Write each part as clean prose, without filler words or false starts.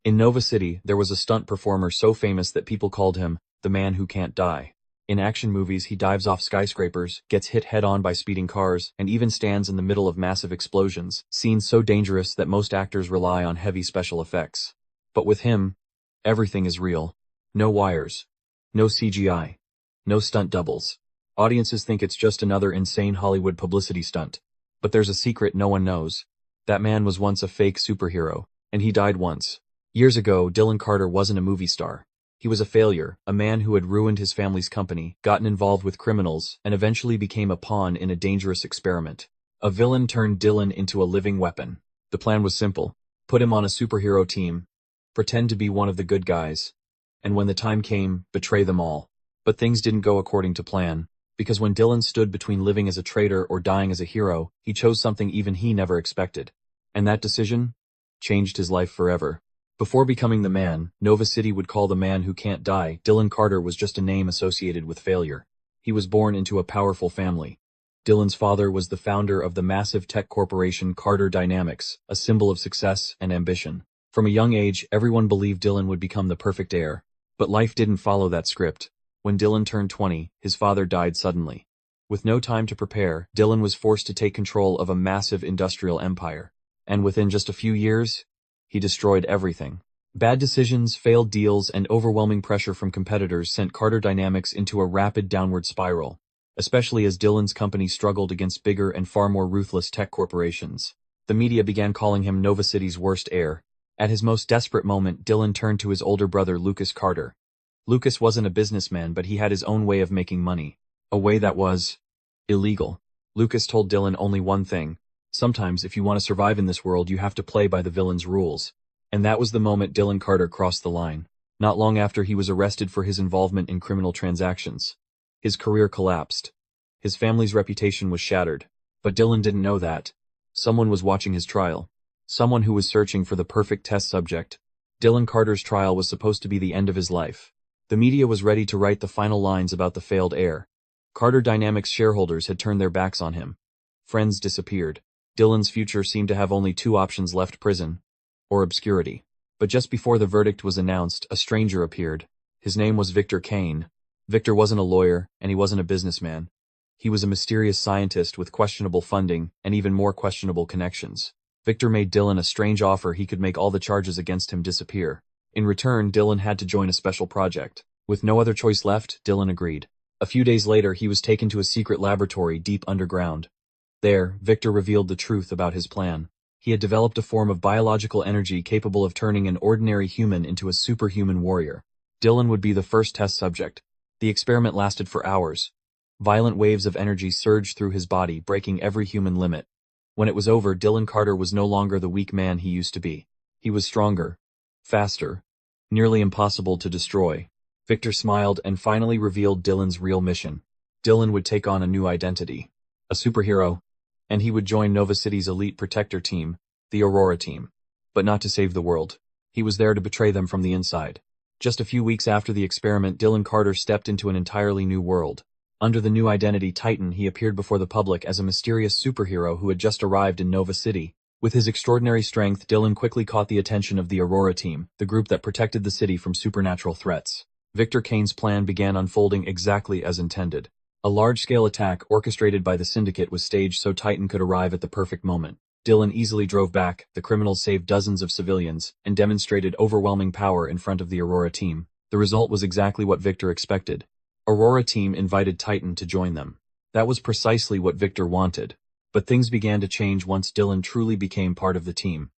In Nova City, there was a stunt performer so famous that people called him the man who can't die. In action movies, he dives off skyscrapers, gets hit head-on by speeding cars, and even stands in the middle of massive explosions, scenes so dangerous that most actors rely on heavy special effects. But with him, everything is real. No wires. No CGI. No stunt doubles. Audiences think it's just another insane Hollywood publicity stunt. But there's a secret no one knows. That man was once a fake superhero, and he died once. Years ago, Dylan Carter wasn't a movie star. He was a failure, a man who had ruined his family's company, gotten involved with criminals, and eventually became a pawn in a dangerous experiment. A villain turned Dylan into a living weapon. The plan was simple. Put him on a superhero team, pretend to be one of the good guys, and when the time came, betray them all. But things didn't go according to plan, because when Dylan stood between living as a traitor or dying as a hero, he chose something even he never expected. And that decision changed his life forever. Before becoming the man Nova City would call the man who can't die, Dylan Carter was just a name associated with failure. He was born into a powerful family. Dylan's father was the founder of the massive tech corporation Carter Dynamics, a symbol of success and ambition. From a young age, everyone believed Dylan would become the perfect heir. But life didn't follow that script. When Dylan turned 20, his father died suddenly. With no time to prepare, Dylan was forced to take control of a massive industrial empire. And within just a few years, he destroyed everything. Bad decisions, failed deals, and overwhelming pressure from competitors sent Carter Dynamics into a rapid downward spiral, especially as Dylan's company struggled against bigger and far more ruthless tech corporations. The media began calling him Nova City's worst heir. At his most desperate moment, Dylan turned to his older brother Lucas Carter. Lucas wasn't a businessman, but he had his own way of making money. A way that was illegal. Lucas told Dylan only one thing. Sometimes, if you want to survive in this world, you have to play by the villain's rules. And that was the moment Dylan Carter crossed the line. Not long after, he was arrested for his involvement in criminal transactions. His career collapsed. His family's reputation was shattered. But Dylan didn't know that. Someone was watching his trial. Someone who was searching for the perfect test subject. Dylan Carter's trial was supposed to be the end of his life. The media was ready to write the final lines about the failed heir. Carter Dynamics shareholders had turned their backs on him. Friends disappeared. Dylan's future seemed to have only two options left: prison or obscurity. But just before the verdict was announced, a stranger appeared. His name was Victor Kane. Victor wasn't a lawyer, and he wasn't a businessman. He was a mysterious scientist with questionable funding and even more questionable connections. Victor made Dylan a strange offer: he could make all the charges against him disappear. In return, Dylan had to join a special project. With no other choice left, Dylan agreed. A few days later, he was taken to a secret laboratory deep underground. There, Victor revealed the truth about his plan. He had developed a form of biological energy capable of turning an ordinary human into a superhuman warrior. Dylan would be the first test subject. The experiment lasted for hours. Violent waves of energy surged through his body, breaking every human limit. When it was over, Dylan Carter was no longer the weak man he used to be. He was stronger, faster, nearly impossible to destroy. Victor smiled and finally revealed Dylan's real mission. Dylan would take on a new identity. A superhero. And he would join Nova City's elite protector team, the Aurora team. But not to save the world. He was there to betray them from the inside. Just a few weeks after the experiment, Dylan Carter stepped into an entirely new world. Under the new identity Titan, he appeared before the public as a mysterious superhero who had just arrived in Nova City. With his extraordinary strength, Dylan quickly caught the attention of the Aurora team, the group that protected the city from supernatural threats. Victor Kane's plan began unfolding exactly as intended. A large-scale attack orchestrated by the Syndicate was staged so Titan could arrive at the perfect moment. Dylan easily drove back, the criminals saved dozens of civilians, and demonstrated overwhelming power in front of the Aurora team. The result was exactly what Victor expected. Aurora team invited Titan to join them. That was precisely what Victor wanted. But things began to change once Dylan truly became part of the team.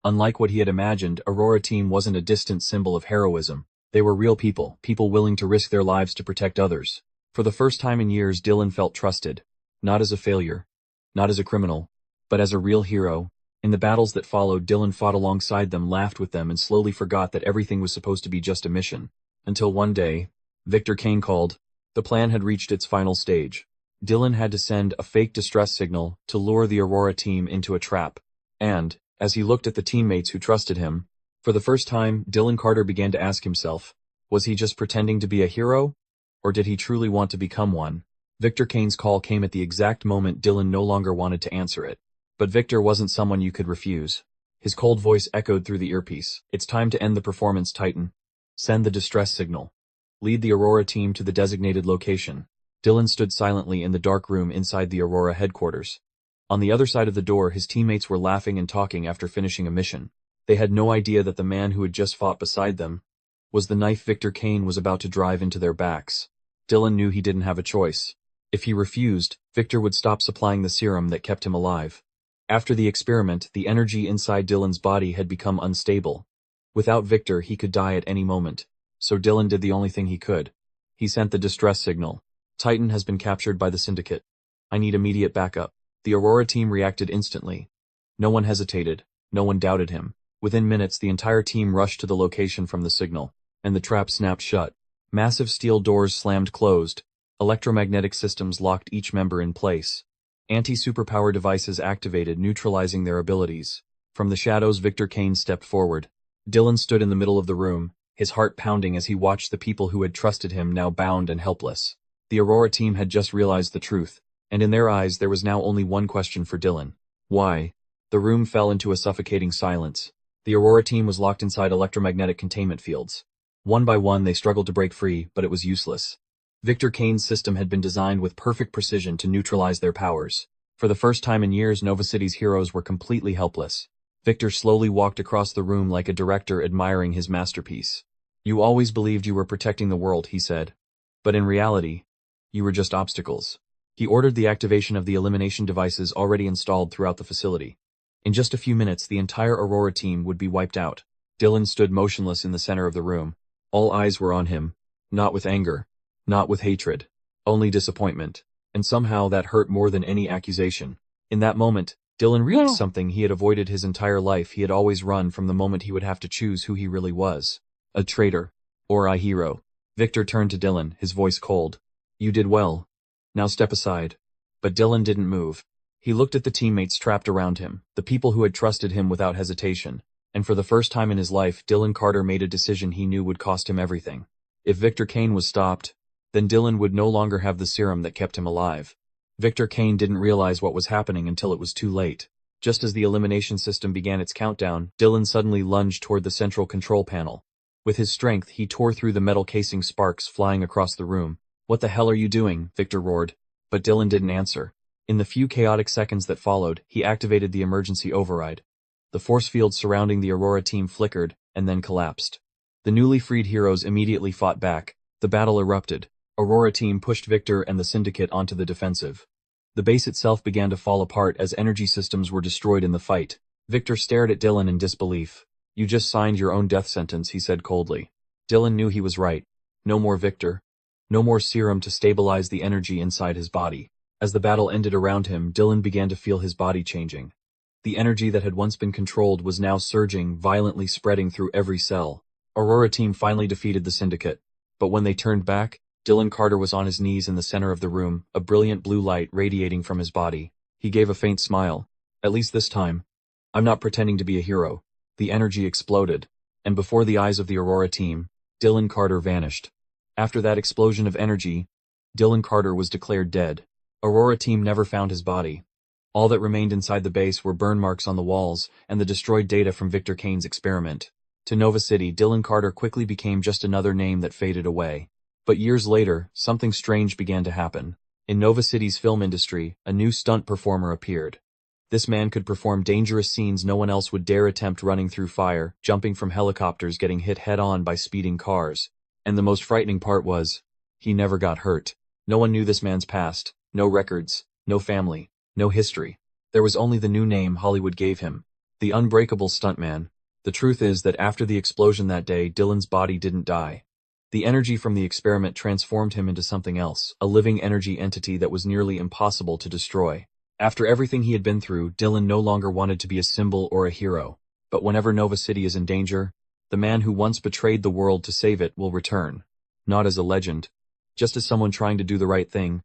Unlike what he had imagined, Aurora team wasn't a distant symbol of heroism. They were real people, people willing to risk their lives to protect others. For the first time in years, Dylan felt trusted. Not as a failure, not as a criminal, but as a real hero. In the battles that followed, Dylan fought alongside them, laughed with them, and slowly forgot that everything was supposed to be just a mission. Until one day, Victor Kane called. The plan had reached its final stage. Dylan had to send a fake distress signal to lure the Aurora team into a trap. And, as he looked at the teammates who trusted him, for the first time, Dylan Carter began to ask himself, was he just pretending to be a hero? Or did he truly want to become one? Victor Kane's call came at the exact moment Dylan no longer wanted to answer it. But Victor wasn't someone you could refuse. His cold voice echoed through the earpiece. It's time to end the performance, Titan. Send the distress signal. Lead the Aurora team to the designated location. Dylan stood silently in the dark room inside the Aurora headquarters. On the other side of the door, his teammates were laughing and talking after finishing a mission. They had no idea that the man who had just fought beside them was the knife Victor Kane was about to drive into their backs. Dylan knew he didn't have a choice. If he refused, Victor would stop supplying the serum that kept him alive. After the experiment, the energy inside Dylan's body had become unstable. Without Victor, he could die at any moment. So Dylan did the only thing he could. He sent the distress signal. Titan has been captured by the Syndicate. I need immediate backup. The Aurora team reacted instantly. No one hesitated. No one doubted him. Within minutes, the entire team rushed to the location from the signal, and the trap snapped shut. Massive steel doors slammed closed. Electromagnetic systems locked each member in place. Anti-superpower devices activated, neutralizing their abilities. From the shadows, Victor Kane stepped forward. Dylan stood in the middle of the room, his heart pounding as he watched the people who had trusted him now bound and helpless. The Aurora team had just realized the truth, and in their eyes there was now only one question for Dylan. Why? The room fell into a suffocating silence. The Aurora team was locked inside electromagnetic containment fields. One by one they struggled to break free, but it was useless. Victor Kane's system had been designed with perfect precision to neutralize their powers. For the first time in years, Nova City's heroes were completely helpless. Victor slowly walked across the room like a director admiring his masterpiece. You always believed you were protecting the world, he said. But in reality, you were just obstacles. He ordered the activation of the elimination devices already installed throughout the facility. In just a few minutes, the entire Aurora team would be wiped out. Dylan stood motionless in the center of the room. All eyes were on him. Not with anger. Not with hatred. Only disappointment. And somehow that hurt more than any accusation. In that moment, Dylan realized something he had avoided his entire life. He had always run from the moment he would have to choose who he really was. A traitor. Or a hero. Victor turned to Dylan, his voice cold. You did well. Now step aside. But Dylan didn't move. He looked at the teammates trapped around him, the people who had trusted him without hesitation. And for the first time in his life, Dylan Carter made a decision he knew would cost him everything. If Victor Kane was stopped, then Dylan would no longer have the serum that kept him alive. Victor Kane didn't realize what was happening until it was too late. Just as the elimination system began its countdown, Dylan suddenly lunged toward the central control panel. With his strength, he tore through the metal casing, sparks flying across the room. What the hell are you doing? Victor roared. But Dylan didn't answer. In the few chaotic seconds that followed, he activated the emergency override. The force field surrounding the Aurora team flickered, and then collapsed. The newly freed heroes immediately fought back. The battle erupted. Aurora team pushed Victor and the Syndicate onto the defensive. The base itself began to fall apart as energy systems were destroyed in the fight. Victor stared at Dylan in disbelief. You just signed your own death sentence, he said coldly. Dylan knew he was right. No more Victor. No more serum to stabilize the energy inside his body. As the battle ended around him, Dylan began to feel his body changing. The energy that had once been controlled was now surging, violently spreading through every cell. Aurora team finally defeated the Syndicate. But when they turned back, Dylan Carter was on his knees in the center of the room, a brilliant blue light radiating from his body. He gave a faint smile. At least this time. I'm not pretending to be a hero. The energy exploded. And before the eyes of the Aurora team, Dylan Carter vanished. After that explosion of energy, Dylan Carter was declared dead. Aurora team never found his body. All that remained inside the base were burn marks on the walls and the destroyed data from Victor Kane's experiment. To Nova City, Dylan Carter quickly became just another name that faded away. But years later, something strange began to happen. In Nova City's film industry, a new stunt performer appeared. This man could perform dangerous scenes no one else would dare attempt, running through fire, jumping from helicopters, getting hit head-on by speeding cars. And the most frightening part was, he never got hurt. No one knew this man's past, no records, no family, no history. There was only the new name Hollywood gave him, the unbreakable stuntman. The truth is that after the explosion that day, Dylan's body didn't die. The energy from the experiment transformed him into something else, a living energy entity that was nearly impossible to destroy. After everything he had been through, Dylan no longer wanted to be a symbol or a hero. But whenever Nova City is in danger, the man who once betrayed the world to save it will return. Not as a legend, just as someone trying to do the right thing,